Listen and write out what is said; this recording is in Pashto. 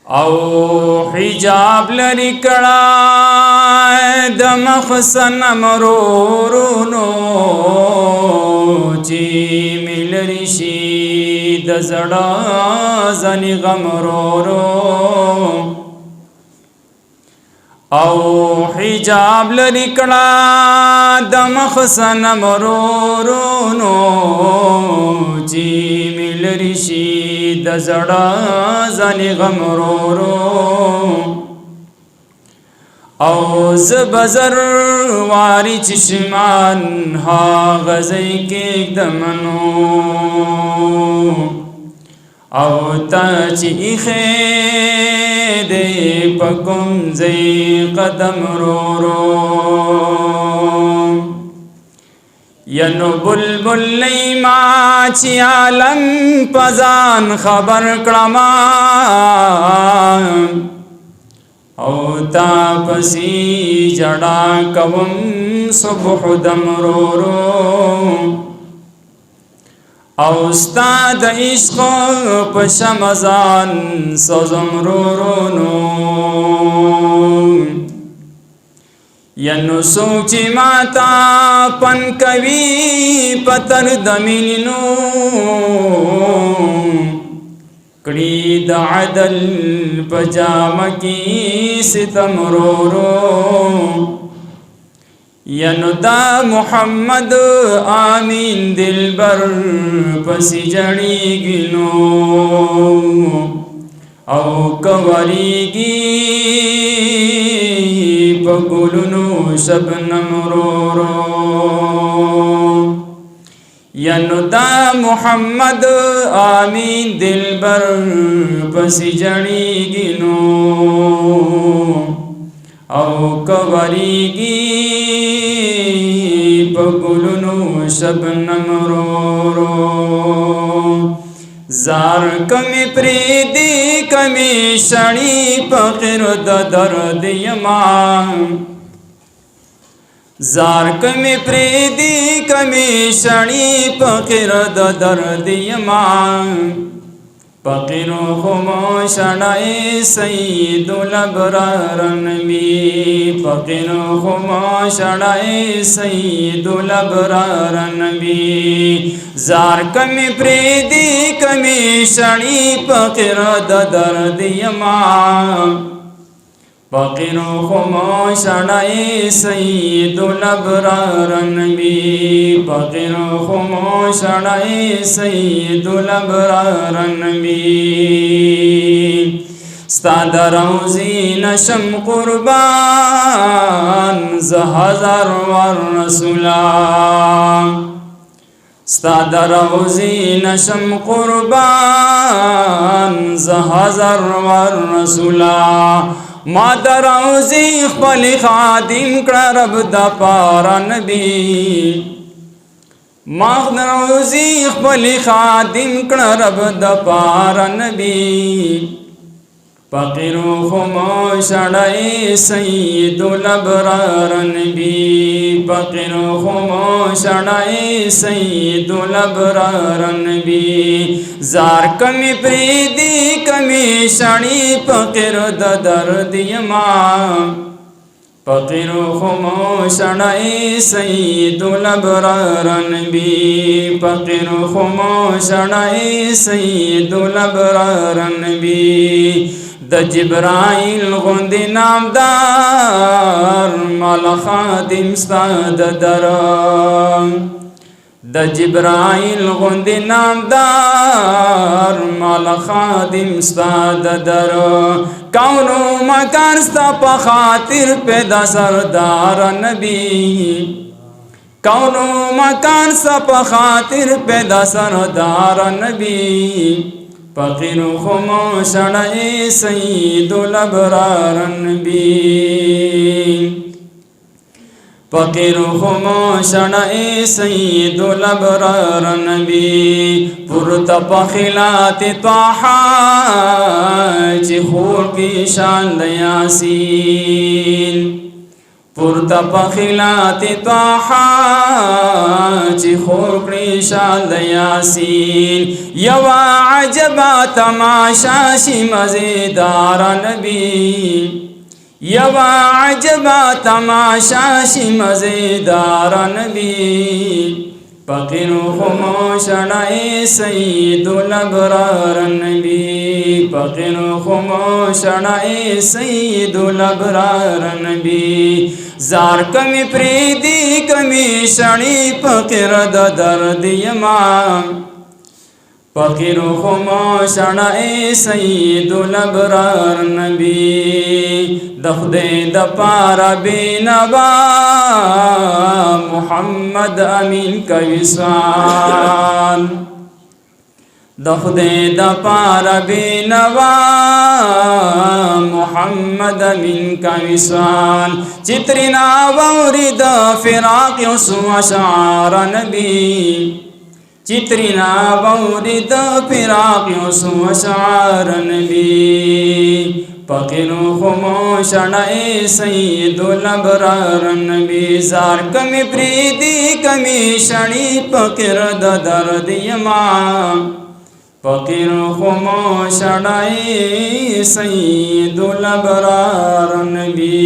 او حجاب لري کړه د مخسن مرورونو چې ملري شي د زړه ځنې غمرورو او حجاب لري کړه د مخسن مرورونو چې ملري شي د زړه ځنې غمرورو او زبزر واری چشمان ها غزی کې دمنو او تا چې خېدې پکم زی قدم رورو ینو بلبل لیما چی عالم پزان خبر کړما او تا پسی جڑا کوم صبح دمرورو او استاد عشق پشمزان سوزم رورونو ینو سوچی ماتا پن کوي پتر دمینو کړي د عدل پجام کی ستم رورو ینو دا محمد آمین دلبر پسی جڑی گنو او کوریگی پگلنو شبنم رورو ینو دا محمد آمین دلبر پسی جڑی گنو او کوریگی پگلنو شبنم رورو زار کمی پریدی کمی شڑی پخر د درد یما زار کمی پریدی کمی شڑی پخر د درد یما پقیرو خمو شڑائی سید الابرار نبی پقیرو خمو شڑائی سید الابرار نبی زار کمی پریدی کمی شڑی پقیر د درد یما پقیرو خمو شڑائی سید الابرار نبی پقیرو خمو شڑائی سید الابرار نبی ستاد روزی نشم قربان زهزر ور رسولا ستاد روزی نشم قربان زهزر ور رسولا ما دروزی خپل خادم کړه رب د پاره نبی ما دروزی خپل خادم کړه رب د پاره نبی فقیرو خمو شړای سید الابرار نبی فقیرو خمو شړای سید الابرار نبی زار کمی پریدی کمی شړی فقیر د درد یما فقیرو خمو شړای سید الابرار نبی فقیرو خمو شړای سید الابرار نبی د جبرائیل غوندی نامدار مال خادم ستاد درم د جبرائیل غوندی نامدار مال خادم ستاد درم کونو مکان ستا په خاطر پیدا سردار نبی کونو مکان ستا په خاطر پیدا سردار نبی فقیرو خمو شړای سید الابرار نبی فقیرو خمو شړای سید الابرار نبی پرتا پخلات طه چې خور کی شان د یاسین पुरता पखिलात ताहा ची खोरकड़ी शाद यासीन यवा अजबा तमाशा शी मजेदार नबी यवा अजबा तमाशा शी मजेदार नबी पकिरु खुमोशनाए सईदुल अबरार नबी पकिरु खुमोशनाए सईदुल अबरार नबी जार कमी प्रीति कमी शणी पकिर दर्द यमाम पकिरु खुमोशनाए सईदुल अबरार नबी दखदे दपारा बेनवा मोहम्मद अमीन का विशाल दखदे दपारा बेनवा मोहम्मद अमीन का विशाल चित्रिना वरिद फिराक युसुअशार नबी चित्रिना वरिद फिराक युसुअशार नबी पकिरु खुमोशनाए सईदुल अबरार नबी जार कमी प्रीति कमी शणी पकिर दर्द यमाम पकिरु खुमोशनाए सईदुल अबरार नबी।